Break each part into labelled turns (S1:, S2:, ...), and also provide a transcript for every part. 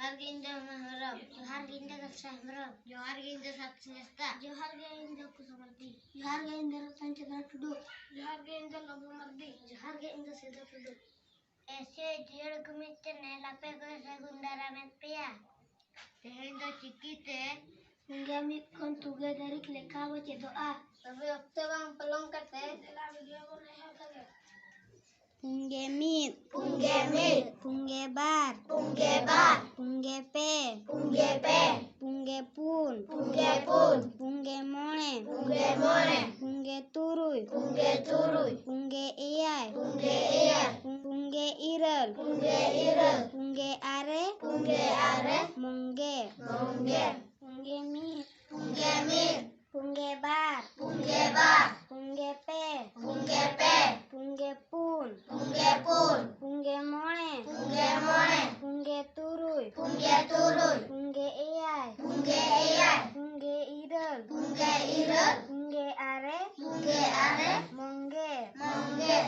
S1: Johar ge Indah Maharab, Johar ge Indah Kapsahmarab, Johar ge Indah Sat Semesta, Johar ge Indah Kusamardi, Johar ge Indah Pancakara Tudu, Johar ge Indah Nabumardi, Johar ge Indah Siddha Tudu. Ese jir kumite ne lape ko segundara metpia. Tehendo cikite menggami kon tuga dari leka baca doa. Tapi waktu bang pelong kate dalam video ko rehat kage. Punggemit, punggemit, punggebar, punggebar, punggepe, punggepe, punggepun, punggepun, punggemone, punggemone, punggeturuy, punggeturuy, punggeiai, punggeiyai, punggeireul, punggeirel, punggeare, punggeare, mongge, mongge, punggemit, punggemit, punggebar, punggebar, punggepe, punggepe, punggepun, punggepun, punggemone, punggemone, punggeturuy, punggeturuy, punggeiyai, punggeiyai, punggeirel, punggeirel, punggeare, punggeare, mongge, mongge,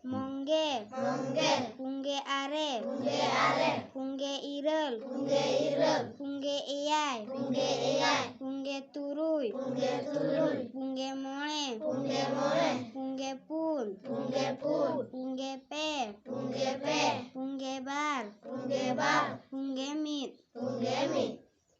S1: mongge, mongge, punggeare, punggeare, punggeirel, punggeirel, punggeiyai, punggeiyai, punggeturuy, punggeturuy, punggemone, punggemone, punggepun, punggepun, punggepe, punggepe, punggebar, punggebar, punggemit, punggemit,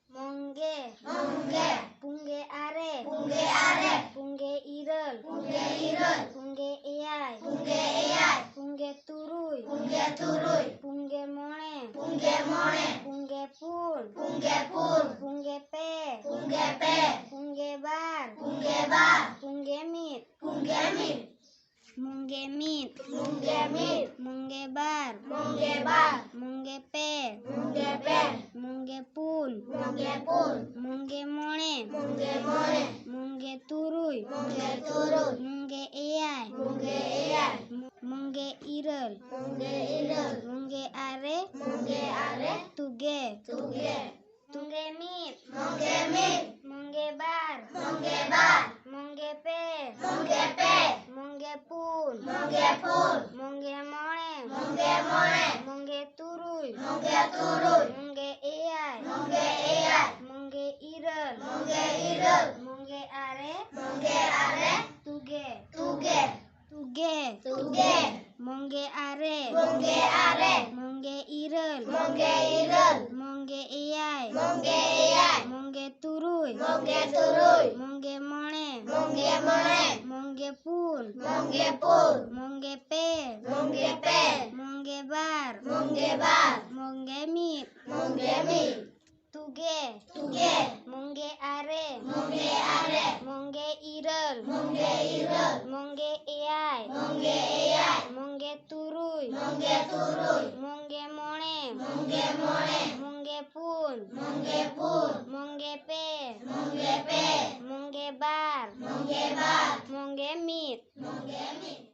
S1: mongge, mongge, punggeare, punggeare, punggeirel, punggeirel, punggeiyai, punggeiyai, punggeturuy, punggeturuy, punggemone, punggemone, punggepun, punggepun, punggepe, punggepe, punggebar, punggebar, punggemit, punggemit, monggemit, monggemit, monggebar, monggebar, monggepe, monggepe, monggepun, monggepun, monggemone, mongemone, monggeturuy, monggeturuy, monggeiyai, monggeiyai, monggeirel, monggeirel, monggeare, monggeare, tuge, tuge, tunggemit, monggemit, monggebar, monggebar, monggepe, monggepe, monggepun, monggepun, monggemone, mongemone, monggeturuy, monggeturuy, monggeiyai, monggeiyai, monggeirel, monggeirel, monggeare, monggeare, tuge, tuge, tuge, tuge, monggeare, monggeare, monggeirel, monggeirel, monggeiyai, monggeiyai, monggeturuy, monggeturuy, monggemone, mongemone, monggepun, monggepun, monggepe, monggepe, monggebar, monggebar, monggemit, monggemit, tuge, tuge, monggeare, monggeare, monggeirel, monggeirel, monggeiyai, monggeiyai, monggeturuy, monggeturuy, monggemone, mongemone, monggepun, monggepun, monggepe, monggepe, monggebar, monggebar, monggemit, monggemit.